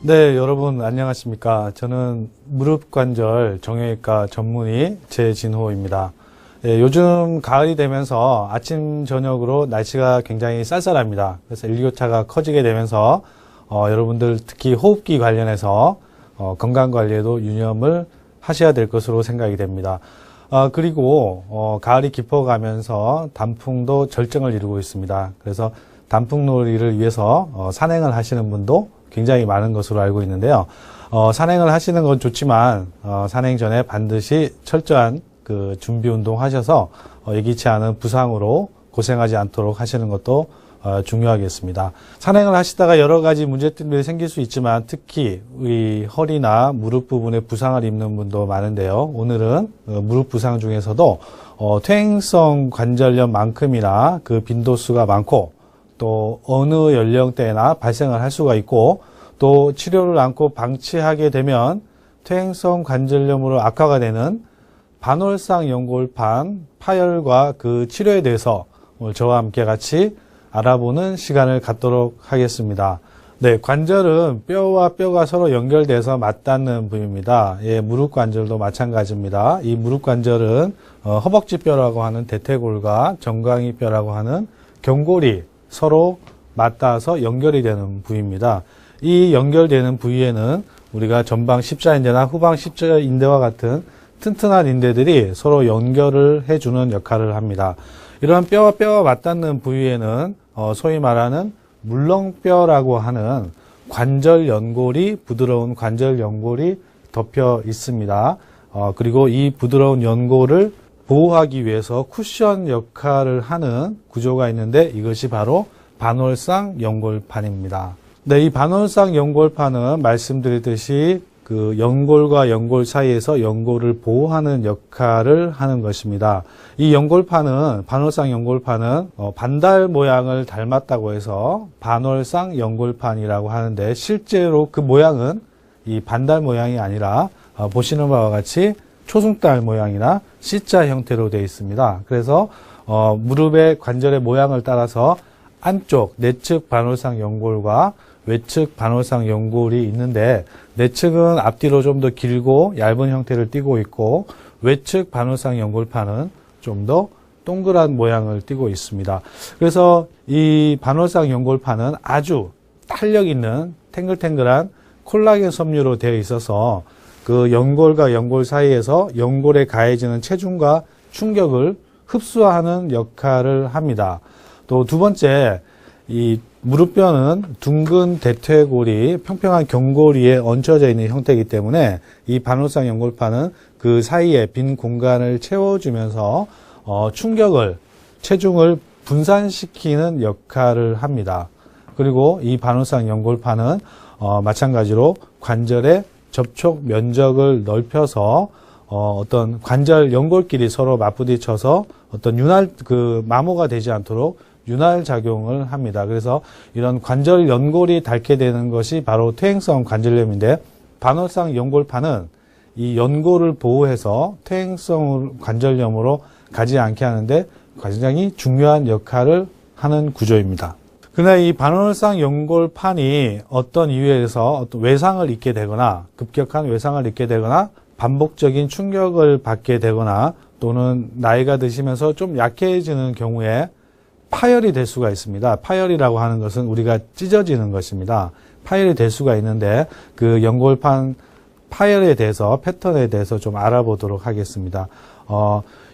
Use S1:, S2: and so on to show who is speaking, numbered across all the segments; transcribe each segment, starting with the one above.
S1: 네, 여러분 안녕하십니까. 저는 무릎관절 정형외과 전문의 최진호입니다. 예, 요즘 가을이 되면서 아침 저녁으로 날씨가 굉장히 쌀쌀합니다. 그래서 일교차가 커지게 되면서 여러분들 특히 호흡기 관련해서 건강관리에도 유념을 하셔야 될 것으로 생각이 됩니다. 그리고 가을이 깊어가면서 단풍도 절정을 이루고 있습니다. 그래서 단풍놀이를 위해서 산행을 하시는 분도 굉장히 많은 것으로 알고 있는데요. 산행을 하시는 건 좋지만 산행 전에 반드시 철저한 그 준비 운동 하셔서 예기치 않은 부상으로 고생하지 않도록 하시는 것도 중요하겠습니다. 산행을 하시다가 여러 가지 문제점들이 생길 수 있지만 특히 우리 허리나 무릎 부분에 부상을 입는 분도 많은데요. 오늘은 무릎 부상 중에서도 퇴행성 관절염만큼이나 그 빈도수가 많고 또 어느 연령대나 발생을 할 수가 있고 또 치료를 않고 방치하게 되면 퇴행성 관절염으로 악화가 되는 반월상 연골판 파열과 그 치료에 대해서 오늘 저와 함께 같이 알아보는 시간을 갖도록 하겠습니다. 네, 관절은 뼈와 뼈가 서로 연결돼서 맞닿는 부위입니다. 예, 무릎 관절도 마찬가지입니다. 이 무릎 관절은 허벅지 뼈라고 하는 대퇴골과 정강이 뼈라고 하는 경골이 서로 맞닿아서 연결이 되는 부위입니다. 이 연결되는 부위에는 우리가 전방 십자인대나 후방 십자인대와 같은 튼튼한 인대들이 서로 연결을 해주는 역할을 합니다. 이러한 뼈와 뼈가 맞닿는 부위에는 소위 말하는 물렁뼈라고 하는 관절 연골이 부드러운 관절 연골이 덮여 있습니다. 그리고 이 부드러운 연골을 보호하기 위해서 쿠션 역할을 하는 구조가 있는데 이것이 바로 반월상 연골판입니다. 네, 이 반월상 연골판은 말씀드렸듯이 그 연골과 연골 사이에서 연골을 보호하는 역할을 하는 것입니다. 이 연골판은 반월상 연골판은 반달 모양을 닮았다고 해서 반월상 연골판이라고 하는데 실제로 그 모양은 이 반달 모양이 아니라 보시는 바와 같이 초승달 모양이나 C자 형태로 되어 있습니다. 그래서 무릎의 관절의 모양을 따라서 안쪽 내측 반월상 연골과 외측 반월상 연골이 있는데 내측은 앞뒤로 좀 더 길고 얇은 형태를 띠고 있고 외측 반월상 연골판은 좀 더 동그란 모양을 띠고 있습니다. 그래서 이 반월상 연골판은 아주 탄력 있는 탱글탱글한 콜라겐 섬유로 되어 있어서 그 연골과 연골 사이에서 연골에 가해지는 체중과 충격을 흡수하는 역할을 합니다. 또 두 번째, 이 무릎뼈는 둥근 대퇴골이 평평한 경골 위에 얹혀져 있는 형태이기 때문에 이 반월상 연골판은 그 사이에 빈 공간을 채워주면서 충격을, 체중을 분산시키는 역할을 합니다. 그리고 이 반월상 연골판은 마찬가지로 관절의 접촉 면적을 넓혀서 어떤 관절 연골끼리 서로 맞부딪혀서 어떤 마모가 되지 않도록 윤활 작용을 합니다. 그래서 이런 관절 연골이 닳게 되는 것이 바로 퇴행성 관절염인데 반월상 연골판은 이 연골을 보호해서 퇴행성 관절염으로 가지 않게 하는데 굉장히 중요한 역할을 하는 구조입니다. 그러나 이 반월상 연골판이 어떤 이유에서 어떤 외상을 입게 되거나 급격한 외상을 입게 되거나 반복적인 충격을 받게 되거나 또는 나이가 드시면서 좀 약해지는 경우에 파열이 될 수가 있습니다. 파열이라고 하는 것은 우리가 찢어지는 것입니다. 파열이 될 수가 있는데 그 연골판 파열에 대해서 패턴에 대해서 좀 알아보도록 하겠습니다.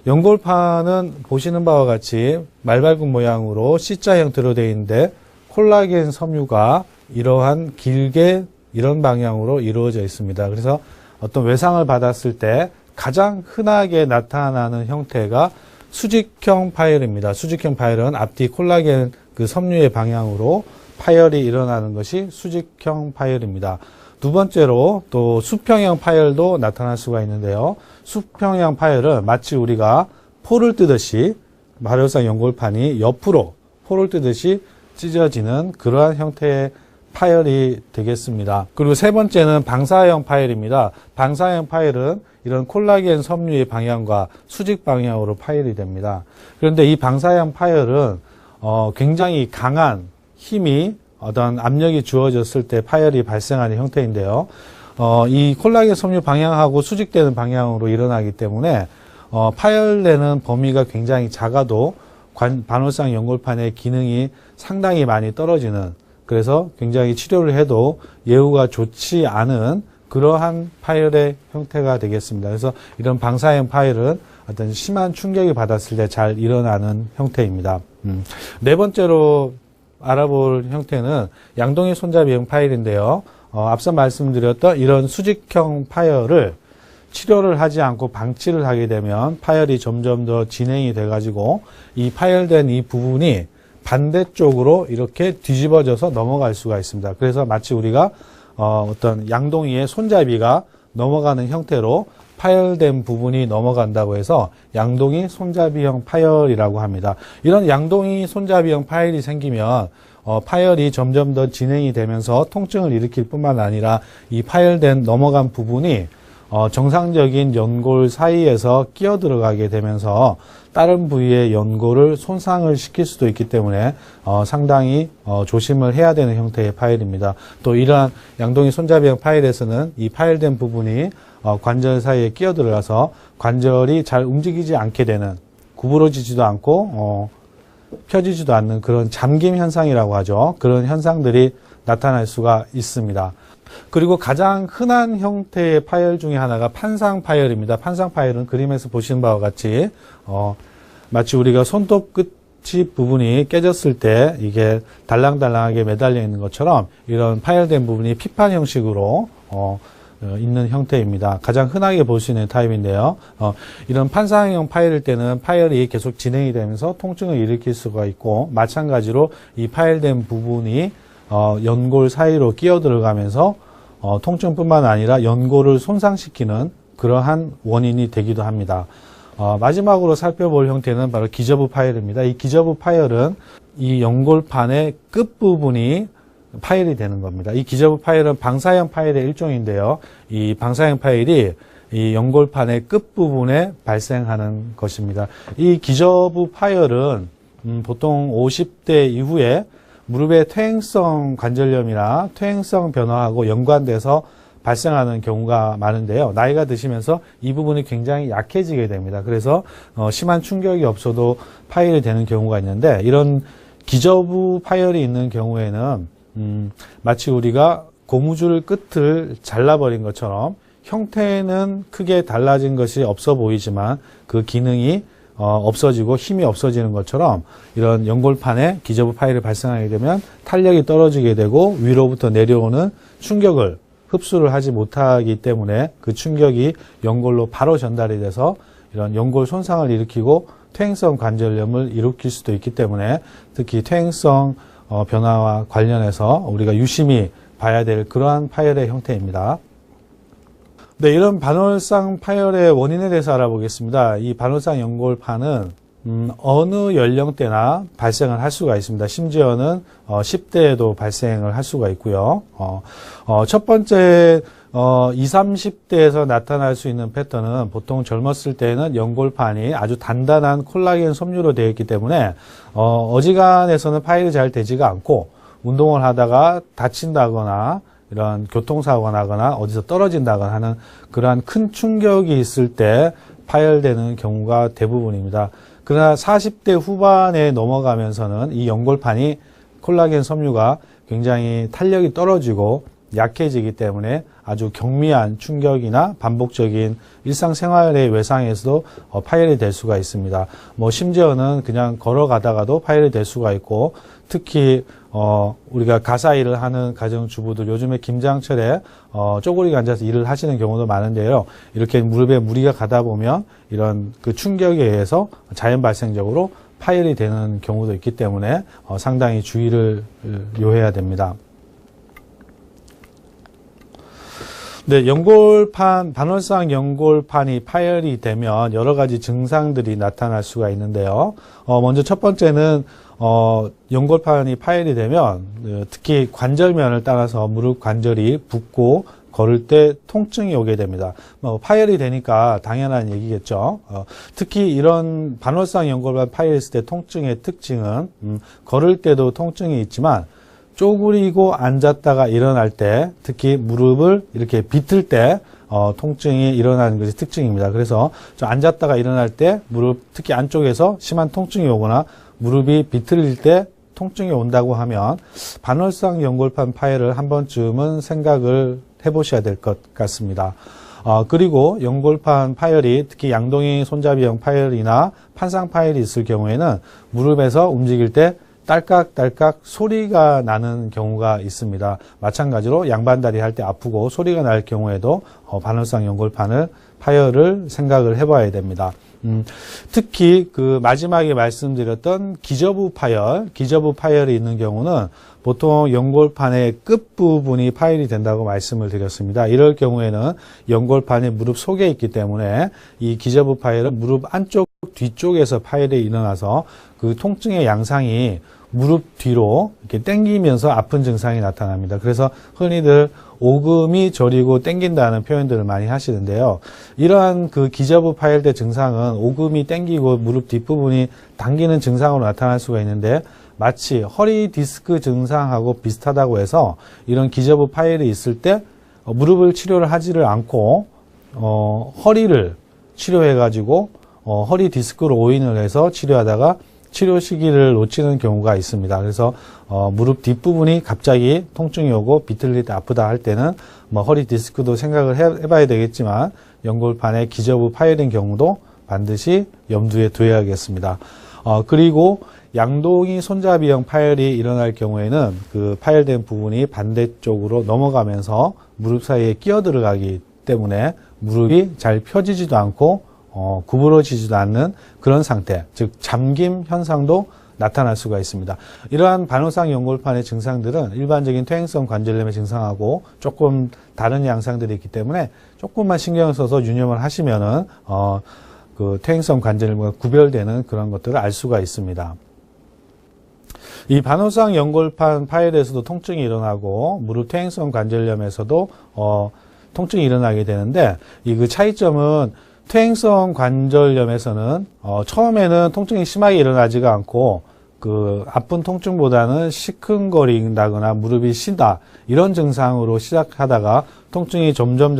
S1: 연골판은 보시는 바와 같이 말발굽 모양으로 C자 형태로 되어 있는데 콜라겐 섬유가 이러한 길게 이런 방향으로 이루어져 있습니다. 그래서 어떤 외상을 받았을 때 가장 흔하게 나타나는 형태가 수직형 파열입니다. 수직형 파열은 앞뒤 콜라겐 그 섬유의 방향으로 파열이 일어나는 것이 수직형 파열입니다. 두 번째로 또 수평형 파열도 나타날 수가 있는데요. 수평형 파열은 마치 우리가 포를 뜨듯이 반월상 연골판이 옆으로 포를 뜨듯이 찢어지는 그러한 형태의 파열이 되겠습니다. 그리고 세 번째는 방사형 파열입니다. 방사형 파열은 이런 콜라겐 섬유의 방향과 수직 방향으로 파열이 됩니다. 그런데 이 방사형 파열은 굉장히 강한 힘이 어떤 압력이 주어졌을 때 파열이 발생하는 형태인데요. 이 콜라겐 섬유 방향하고 수직되는 방향으로 일어나기 때문에 파열되는 범위가 굉장히 작아도 반월상 연골판의 기능이 상당히 많이 떨어지는, 그래서 굉장히 치료를 해도 예후가 좋지 않은 그러한 파열의 형태가 되겠습니다. 그래서 이런 방사형 파열은 어떤 심한 충격이 받았을 때 잘 일어나는 형태입니다. 네 번째로 알아볼 형태는 양동이 손잡이형 파열인데요. 앞서 말씀드렸던 이런 수직형 파열을 치료를 하지 않고 방치를 하게 되면 파열이 점점 더 진행이 돼가지고 이 파열된 이 부분이 반대쪽으로 이렇게 뒤집어져서 넘어갈 수가 있습니다. 그래서 마치 우리가 어떤 양동이의 손잡이가 넘어가는 형태로 파열된 부분이 넘어간다고 해서 양동이 손잡이형 파열이라고 합니다. 이런 양동이 손잡이형 파열이 생기면 파열이 점점 더 진행이 되면서 통증을 일으킬 뿐만 아니라 이 파열된 넘어간 부분이 정상적인 연골 사이에서 끼어 들어가게 되면서 다른 부위의 연골을 손상을 시킬 수도 있기 때문에 상당히 조심을 해야 되는 형태의 파열입니다. 또 이러한 양동이 손잡이형 파열에서는 이 파열된 부분이 관절 사이에 끼어 들어가서 관절이 잘 움직이지 않게 되는, 구부러지지도 않고 펴지지도 않는 그런 잠김 현상이라고 하죠. 그런 현상들이 나타날 수가 있습니다. 그리고 가장 흔한 형태의 파열 중에 하나가 판상 파열입니다. 판상 파열은 그림에서 보시는 바와 같이 마치 우리가 손톱 끝이 부분이 깨졌을 때 이게 달랑달랑하게 매달려 있는 것처럼 이런 파열된 부분이 피판 형식으로 있는 형태입니다. 가장 흔하게 볼 수 있는 타입인데요. 이런 판상형 파열일 때는 파열이 계속 진행이 되면서 통증을 일으킬 수가 있고, 마찬가지로 이 파열된 부분이 연골 사이로 끼어 들어가면서 통증뿐만 아니라 연골을 손상시키는 그러한 원인이 되기도 합니다. 마지막으로 살펴볼 형태는 바로 기저부 파열입니다. 이 기저부 파열은 이 연골판의 끝부분이 파열이 되는 겁니다. 이 기저부 파열은 방사형 파열의 일종인데요. 이 방사형 파열이 이 연골판의 끝부분에 발생하는 것입니다. 이 기저부 파열은 보통 50대 이후에 무릎의 퇴행성 관절염이나 퇴행성 변화하고 연관돼서 발생하는 경우가 많은데요. 나이가 드시면서 이 부분이 굉장히 약해지게 됩니다. 그래서 심한 충격이 없어도 파열이 되는 경우가 있는데, 이런 기저부 파열이 있는 경우에는 마치 우리가 고무줄 끝을 잘라버린 것처럼 형태는 크게 달라진 것이 없어 보이지만 그 기능이 없어지고 힘이 없어지는 것처럼 이런 연골판에 기저부 파열이 발생하게 되면 탄력이 떨어지게 되고 위로부터 내려오는 충격을 흡수를 하지 못하기 때문에 그 충격이 연골로 바로 전달이 돼서 이런 연골 손상을 일으키고 퇴행성 관절염을 일으킬 수도 있기 때문에 특히 퇴행성 변화와 관련해서 우리가 유심히 봐야 될 그러한 파열의 형태입니다. 네, 이런 반월상 파열의 원인에 대해서 알아보겠습니다. 이 반월상 연골판은 어느 연령대나 발생을 할 수가 있습니다. 심지어는 10대에도 발생을 할 수가 있고요. 첫 번째 20, 30대에서 나타날 수 있는 패턴은 보통 젊었을 때는 연골판이 아주 단단한 콜라겐 섬유로 되어 있기 때문에 어지간해서는 파열이 잘 되지가 않고, 운동을 하다가 다친다거나 이런 교통사고가 나거나 어디서 떨어진다거나 하는 그러한 큰 충격이 있을 때 파열되는 경우가 대부분입니다. 그러나 40대 후반에 넘어가면서는 이 연골판이 콜라겐 섬유가 굉장히 탄력이 떨어지고 약해지기 때문에 아주 경미한 충격이나 반복적인 일상생활의 외상에서도 파열이 될 수가 있습니다. 심지어는 그냥 걸어가다가도 파열이 될 수가 있고, 특히 우리가 가사 일을 하는 가정주부들, 요즘에 김장철에 쪼그리고 앉아서 일을 하시는 경우도 많은데요. 이렇게 무릎에 무리가 가다 보면 이런 그 충격에 의해서 자연 발생적으로 파열이 되는 경우도 있기 때문에 상당히 주의를 요해야 됩니다. 네, 반월상 연골판이 파열이 되면 여러 가지 증상들이 나타날 수가 있는데요. 먼저 첫 번째는 연골판이 파열이 되면 특히 관절면을 따라서 무릎 관절이 붓고 걸을 때 통증이 오게 됩니다. 파열이 되니까 당연한 얘기겠죠. 특히 이런 반월상 연골판 파열이 있을 때 통증의 특징은 걸을 때도 통증이 있지만 쪼그리고 앉았다가 일어날 때, 특히 무릎을 이렇게 비틀 때 통증이 일어나는 것이 특징입니다. 그래서 좀 앉았다가 일어날 때 무릎, 특히 안쪽에서 심한 통증이 오거나 무릎이 비틀릴 때 통증이 온다고 하면 반월상 연골판 파열을 한 번쯤은 생각을 해보셔야 될 것 같습니다. 그리고 연골판 파열이 특히 양동이 손잡이형 파열이나 판상 파열이 있을 경우에는 무릎에서 움직일 때 딸깍딸깍 소리가 나는 경우가 있습니다. 마찬가지로 양반다리 할 때 아프고 소리가 날 경우에도 반월상 연골판을 파열을 생각을 해봐야 됩니다. 특히 그 마지막에 말씀드렸던 기저부 파열이 있는 경우는 보통 연골판의 끝부분이 파열이 된다고 말씀을 드렸습니다. 이럴 경우에는 연골판이 무릎 속에 있기 때문에 이 기저부 파열은 무릎 안쪽 뒤쪽에서 파열이 일어나서 그 통증의 양상이 무릎 뒤로 이렇게 당기면서 아픈 증상이 나타납니다. 그래서 흔히들 오금이 저리고 당긴다는 표현들을 많이 하시는데요. 이러한 그 기저부 파열대 증상은 오금이 당기고 무릎 뒷부분이 당기는 증상으로 나타날 수가 있는데 마치 허리 디스크 증상하고 비슷하다고 해서 이런 기저부 파열이 있을 때 무릎을 치료를 하지를 않고 허리를 치료해가지고 허리 디스크로 오인을 해서 치료하다가 치료 시기를 놓치는 경우가 있습니다. 그래서 무릎 뒷부분이 갑자기 통증이 오고 비틀릴 때 아프다 할 때는 뭐 허리 디스크도 생각을 해봐야 되겠지만 연골판의 기저부 파열인 경우도 반드시 염두에 두어야겠습니다. 그리고 양동이 손잡이형 파열이 일어날 경우에는 그 파열된 부분이 반대쪽으로 넘어가면서 무릎 사이에 끼어 들어가기 때문에 무릎이 잘 펴지지도 않고 구부러지지도 않는 그런 상태, 즉 잠김 현상도 나타날 수가 있습니다. 이러한 반월상 연골판의 증상들은 일반적인 퇴행성 관절염의 증상하고 조금 다른 양상들이 있기 때문에 조금만 신경을 써서 유념을 하시면은 그 퇴행성 관절염과 구별되는 그런 것들을 알 수가 있습니다. 이 반월상 연골판 파열에서도 통증이 일어나고 무릎 퇴행성 관절염에서도 통증이 일어나게 되는데 이 그 차이점은 퇴행성 관절염에서는 처음에는 통증이 심하게 일어나지가 않고 그 아픈 통증보다는 시큰거린다거나 무릎이 시다 이런 증상으로 시작하다가 통증이 점점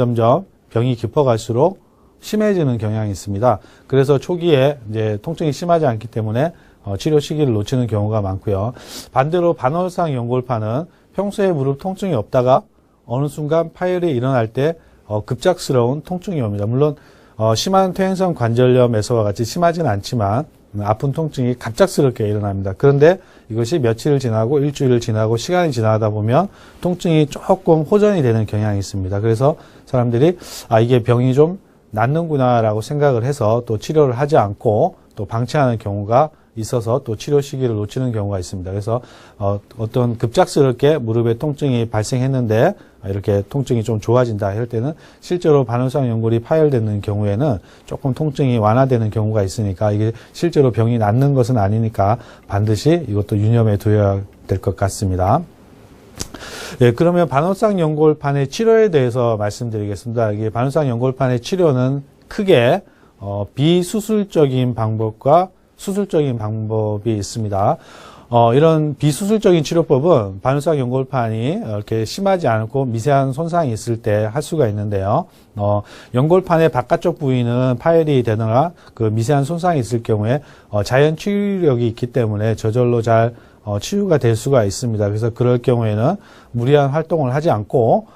S1: 병이 깊어갈수록 심해지는 경향이 있습니다. 그래서 초기에 이제 통증이 심하지 않기 때문에 치료 시기를 놓치는 경우가 많고요. 반대로 반월상 연골판은 평소에 무릎 통증이 없다가 어느 순간 파열이 일어날 때 급작스러운 통증이 옵니다. 물론 심한 퇴행성 관절염에서와 같이 심하지는 않지만 아픈 통증이 갑작스럽게 일어납니다. 그런데 이것이 며칠 지나고 일주일 지나고 시간이 지나다 보면 통증이 조금 호전이 되는 경향이 있습니다. 그래서 사람들이 이게 병이 좀 낫는구나라고 생각을 해서 또 치료를 하지 않고 또 방치하는 경우가 있어서 또 치료 시기를 놓치는 경우가 있습니다. 그래서 어떤 급작스럽게 무릎에 통증이 발생했는데 이렇게 통증이 좀 좋아진다 할 때는 실제로 반월상 연골이 파열되는 경우에는 조금 통증이 완화되는 경우가 있으니까 이게 실제로 병이 낫는 것은 아니니까 반드시 이것도 유념해 두어야 될 것 같습니다. 네, 그러면 반월상 연골판의 치료에 대해서 말씀드리겠습니다. 이게 반월상 연골판의 치료는 크게 비수술적인 방법과 수술적인 방법이 있습니다. 이런 비수술적인 치료법은 반월상 연골판이 이렇게 심하지 않고 미세한 손상이 있을 때 할 수가 있는데요. 연골판의 바깥쪽 부위는 파열이 되거나 그 미세한 손상이 있을 경우에 자연 치유력이 있기 때문에 저절로 잘 치유가 될 수가 있습니다. 그래서 그럴 경우에는 무리한 활동을 하지 않고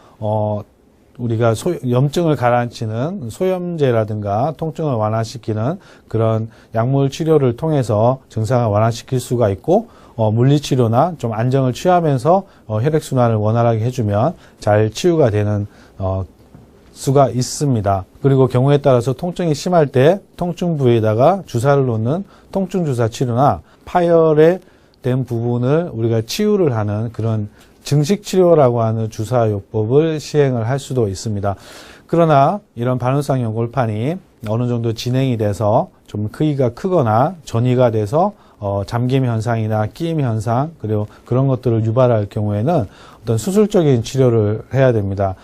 S1: 우리가 염증을 가라앉히는 소염제라든가 통증을 완화시키는 그런 약물 치료를 통해서 증상을 완화시킬 수가 있고 물리치료나 좀 안정을 취하면서 혈액순환을 원활하게 해주면 잘 치유가 되는 수가 있습니다. 그리고 경우에 따라서 통증이 심할 때 통증 부위에다가 주사를 놓는 통증주사 치료나 파열에 된 부분을 우리가 치유를 하는 그런 증식치료라고 하는 주사요법을 시행을 할 수도 있습니다. 그러나 이런 반월상 연골판이 어느 정도 진행이 돼서 좀 크기가 크거나 전이가 돼서 잠김 현상이나 끼임 현상 그리고 그런 것들을 유발할 경우에는 어떤 수술적인 치료를 해야 됩니다.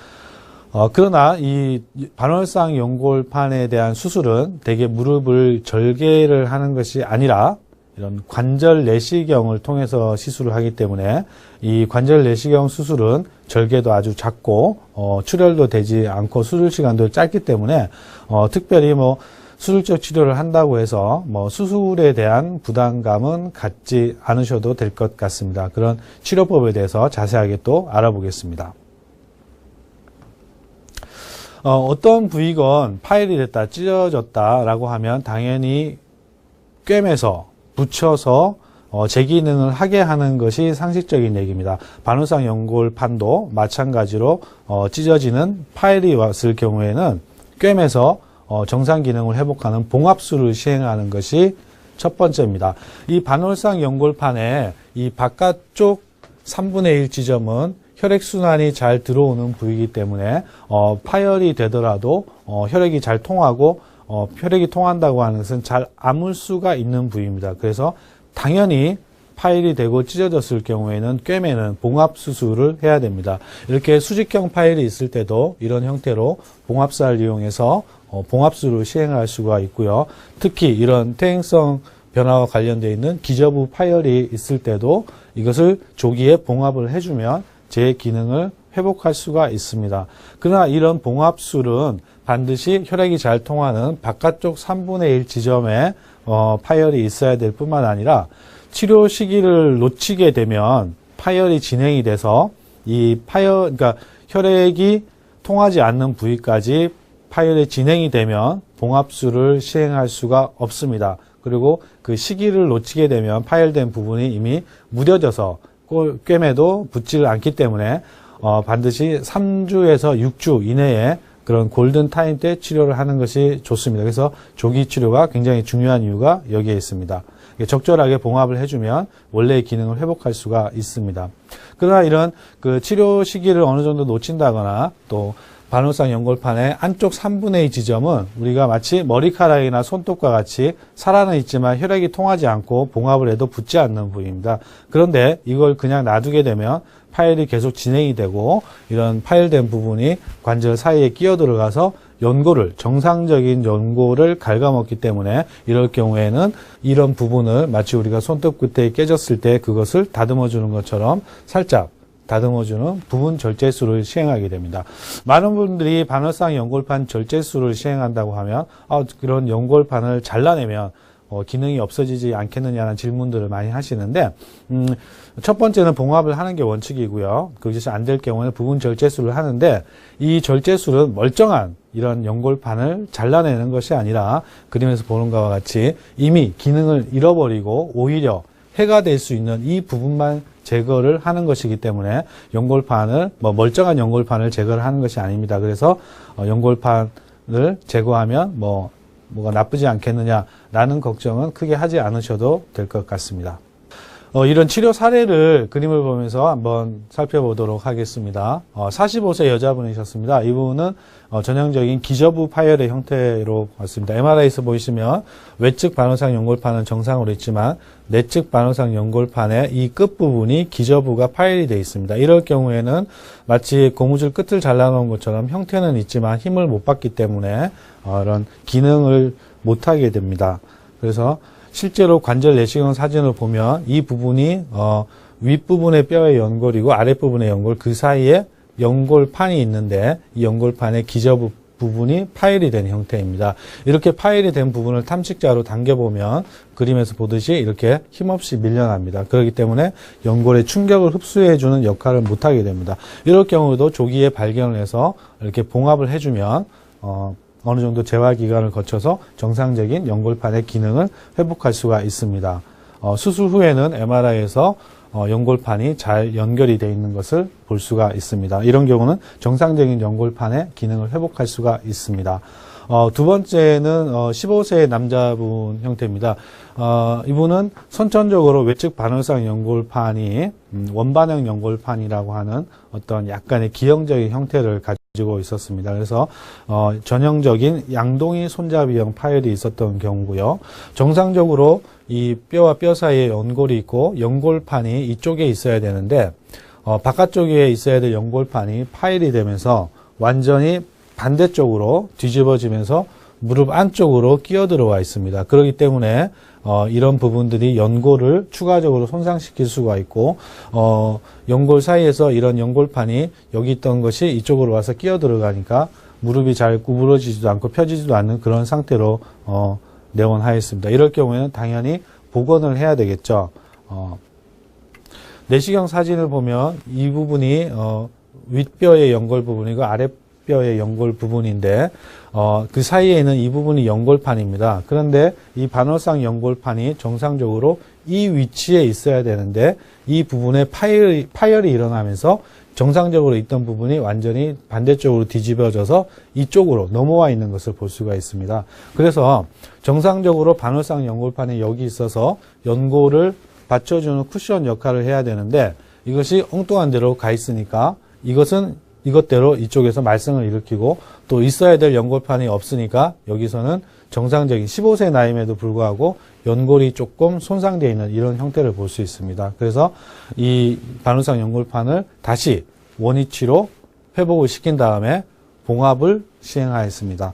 S1: 그러나 이 반월상 연골판에 대한 수술은 대개 무릎을 절개를 하는 것이 아니라 이런 관절 내시경을 통해서 시술을 하기 때문에 이 관절 내시경 수술은 절개도 아주 작고 출혈도 되지 않고 수술 시간도 짧기 때문에 특별히 뭐 수술적 치료를 한다고 해서 뭐 수술에 대한 부담감은 갖지 않으셔도 될 것 같습니다. 그런 치료법에 대해서 자세하게 또 알아보겠습니다. 어떤 부위건 파열이 됐다, 찢어졌다라고 하면 당연히 꿰매서 붙여서 재기능을 하게 하는 것이 상식적인 얘기입니다. 반월상 연골판도 마찬가지로 찢어지는 파열이 왔을 경우에는 꿰매서 정상 기능을 회복하는 봉합술을 시행하는 것이 첫 번째입니다. 이 반월상 연골판의 이 바깥쪽 3분의 1 지점은 혈액순환이 잘 들어오는 부위이기 때문에 파열이 되더라도 혈액이 잘 통하고 혈액이 통한다고 하는 것은 잘 아물 수가 있는 부위입니다. 그래서 당연히 파열이 되고 찢어졌을 경우에는 꿰매는 봉합수술을 해야 됩니다. 이렇게 수직형 파열이 있을 때도 이런 형태로 봉합살을 이용해서 봉합술을 시행할 수가 있고요. 특히 이런 퇴행성 변화와 관련되어 있는 기저부 파열이 있을 때도 이것을 조기에 봉합을 해주면 제 기능을 회복할 수가 있습니다. 그러나 이런 봉합술은 반드시 혈액이 잘 통하는 바깥쪽 3분의 1 지점에 파열이 있어야 될 뿐만 아니라 치료 시기를 놓치게 되면 파열이 진행이 돼서 그러니까 혈액이 통하지 않는 부위까지 파열이 진행이 되면 봉합술을 시행할 수가 없습니다. 그리고 그 시기를 놓치게 되면 파열된 부분이 이미 무뎌져서 꿰매도 붙지를 않기 때문에 반드시 3주에서 6주 이내에 그런 골든 타임 때 치료를 하는 것이 좋습니다. 그래서 조기 치료가 굉장히 중요한 이유가 여기에 있습니다. 적절하게 봉합을 해주면 원래의 기능을 회복할 수가 있습니다. 그러나 이런 그 치료 시기를 어느 정도 놓친다거나 또 반월상 연골판의 안쪽 3분의 2 지점은 우리가 마치 머리카락이나 손톱과 같이 살아는 있지만 혈액이 통하지 않고 봉합을 해도 붙지 않는 부위입니다. 그런데 이걸 그냥 놔두게 되면 파열이 계속 진행이 되고 이런 파열된 부분이 관절 사이에 끼어 들어가서 정상적인 연골을 갉아먹기 때문에 이럴 경우에는 이런 부분을 마치 우리가 손톱 끝에 깨졌을 때 그것을 다듬어 주는 것처럼 살짝 다듬어주는 부분 절제술을 시행하게 됩니다. 많은 분들이 반월상 연골판 절제술을 시행한다고 하면 그런 연골판을 잘라내면 기능이 없어지지 않겠느냐는 질문들을 많이 하시는데 첫 번째는 봉합을 하는 게 원칙이고요. 그것이 안 될 경우는 부분 절제술을 하는데 이 절제술은 멀쩡한 이런 연골판을 잘라내는 것이 아니라 그림에서 보는 것과 같이 이미 기능을 잃어버리고 오히려 해가 될 수 있는 이 부분만 제거를 하는 것이기 때문에 연골판을 멀쩡한 연골판을 제거를 하는 것이 아닙니다. 그래서 연골판을 제거하면 뭐가 나쁘지 않겠느냐라는 걱정은 크게 하지 않으셔도 될 것 같습니다. 이런 치료 사례를 그림을 보면서 한번 살펴보도록 하겠습니다. 45세 여자분이셨습니다. 이분은 전형적인 기저부 파열의 형태로 왔습니다. MRI에서 보시면 외측 반월상 연골판은 정상으로 있지만 내측 반월상 연골판의 이 끝부분이 기저부가 파열이 되어 있습니다. 이럴 경우에는 마치 고무줄 끝을 잘라놓은 것처럼 형태는 있지만 힘을 못 받기 때문에 이런 기능을 못하게 됩니다. 그래서 실제로 관절 내시경 사진을 보면 이 부분이 윗부분의 뼈의 연골이고 아랫부분의 연골 그 사이에 연골판이 있는데 이 연골판의 기저부 부분이 파열이 된 형태입니다. 이렇게 파열이 된 부분을 탐식자로 당겨보면 그림에서 보듯이 이렇게 힘없이 밀려납니다. 그렇기 때문에 연골의 충격을 흡수해주는 역할을 못하게 됩니다. 이럴 경우도 조기에 발견을 해서 이렇게 봉합을 해주면 어느 정도 재활 기간을 거쳐서 정상적인 연골판의 기능을 회복할 수가 있습니다. 수술 후에는 MRI에서 연골판이 잘 연결이 되어 있는 것을 볼 수가 있습니다. 이런 경우는 정상적인 연골판의 기능을 회복할 수가 있습니다. 두 번째는 15세 남자분 형태입니다. 이분은 선천적으로 외측 반월상 연골판이 원반형 연골판이라고 하는 어떤 약간의 기형적인 형태를 가지고 있었습니다. 그래서 전형적인 양동이 손잡이형 파열이 있었던 경우고요. 정상적으로 이 뼈와 뼈 사이에 연골이 있고 연골판이 이쪽에 있어야 되는데 바깥쪽에 있어야 될 연골판이 파열이 되면서 완전히 반대쪽으로 뒤집어지면서 무릎 안쪽으로 끼어 들어와 있습니다. 그렇기 때문에 이런 부분들이 연골을 추가적으로 손상시킬 수가 있고 연골 사이에서 이런 연골판이 여기 있던 것이 이쪽으로 와서 끼어 들어가니까 무릎이 잘 구부러지지도 않고 펴지지도 않는 그런 상태로 내원하였습니다. 이럴 경우에는 당연히 복원을 해야 되겠죠. 내시경 사진을 보면 이 부분이 윗뼈의 연골 부분이고 아랫뼈의 연골 부분인데 그 사이에 있는 이 부분이 연골판입니다. 그런데 이 반월상 연골판이 정상적으로 이 위치에 있어야 되는데 이 부분에 파열이 일어나면서 정상적으로 있던 부분이 완전히 반대쪽으로 뒤집어져서 이쪽으로 넘어와 있는 것을 볼 수가 있습니다. 그래서 정상적으로 반월상 연골판이 여기 있어서 연골을 받쳐주는 쿠션 역할을 해야 되는데 이것이 엉뚱한 데로 가 있으니까 이것대로 이쪽에서 말썽을 일으키고 또 있어야 될 연골판이 없으니까 여기서는 정상적인 15세 나이임에도 불구하고 연골이 조금 손상되어 있는 이런 형태를 볼 수 있습니다. 그래서 이 반월상 연골판을 다시 원위치로 회복을 시킨 다음에 봉합을 시행하였습니다.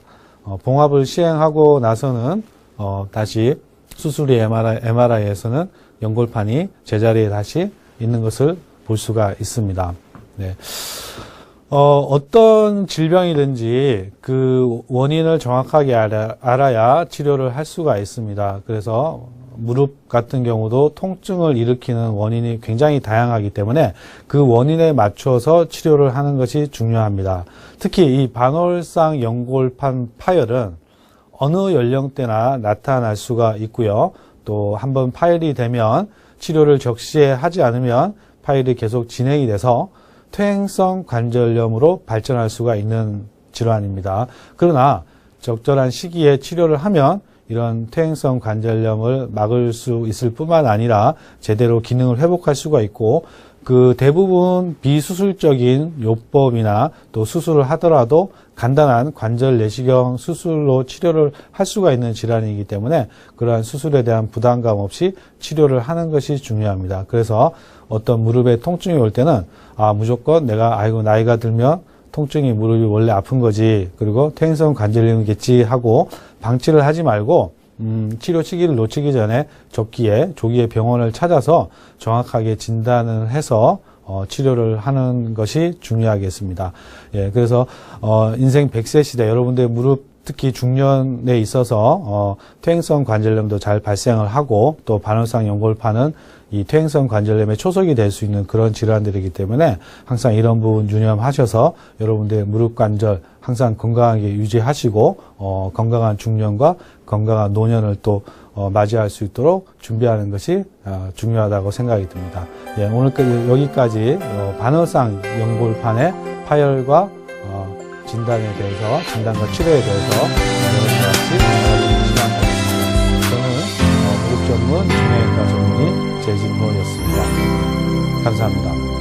S1: 봉합을 시행하고 나서는 다시 수술 후 MRI에서는 연골판이 제자리에 다시 있는 것을 볼 수가 있습니다. 네. 어떤 질병이든지 그 원인을 정확하게 알아야 치료를 할 수가 있습니다. 그래서 무릎 같은 경우도 통증을 일으키는 원인이 굉장히 다양하기 때문에 그 원인에 맞춰서 치료를 하는 것이 중요합니다. 특히 이 반월상 연골판 파열은 어느 연령대나 나타날 수가 있고요. 또 한번 파열이 되면 치료를 적시에 하지 않으면 파열이 계속 진행이 돼서 퇴행성 관절염으로 발전할 수가 있는 질환입니다. 그러나 적절한 시기에 치료를 하면 이런 퇴행성 관절염을 막을 수 있을 뿐만 아니라 제대로 기능을 회복할 수가 있고 그 대부분 비수술적인 요법이나 또 수술을 하더라도 간단한 관절 내시경 수술로 치료를 할 수가 있는 질환이기 때문에 그러한 수술에 대한 부담감 없이 치료를 하는 것이 중요합니다. 그래서 어떤 무릎에 통증이 올 때는 무조건 내가 나이가 들면 통증이 무릎이 원래 아픈 거지 그리고 퇴행성 관절염이겠지 하고 방치를 하지 말고 치료 시기를 놓치기 전에 조기에 병원을 찾아서 정확하게 진단을 해서 치료를 하는 것이 중요하겠습니다. 예, 그래서 인생 100세 시대 여러분들 무릎 특히 중년에 있어서 퇴행성 관절염도 잘 발생을 하고 또 반월상 연골판은 이 퇴행성 관절염의 초석이 될 수 있는 그런 질환들이기 때문에 항상 이런 부분 유념하셔서 여러분들의 무릎 관절 항상 건강하게 유지하시고 건강한 중년과 건강한 노년을 또 맞이할 수 있도록 준비하는 것이 중요하다고 생각이 듭니다. 예, 오늘 여기까지 반월상 연골판의 파열과 진단과 치료에 대해서 여러분과 같이 알아보는 시간 가졌습니다. 저는 무릎 전문 정형외과 전문의 재진호였습니다. 감사합니다.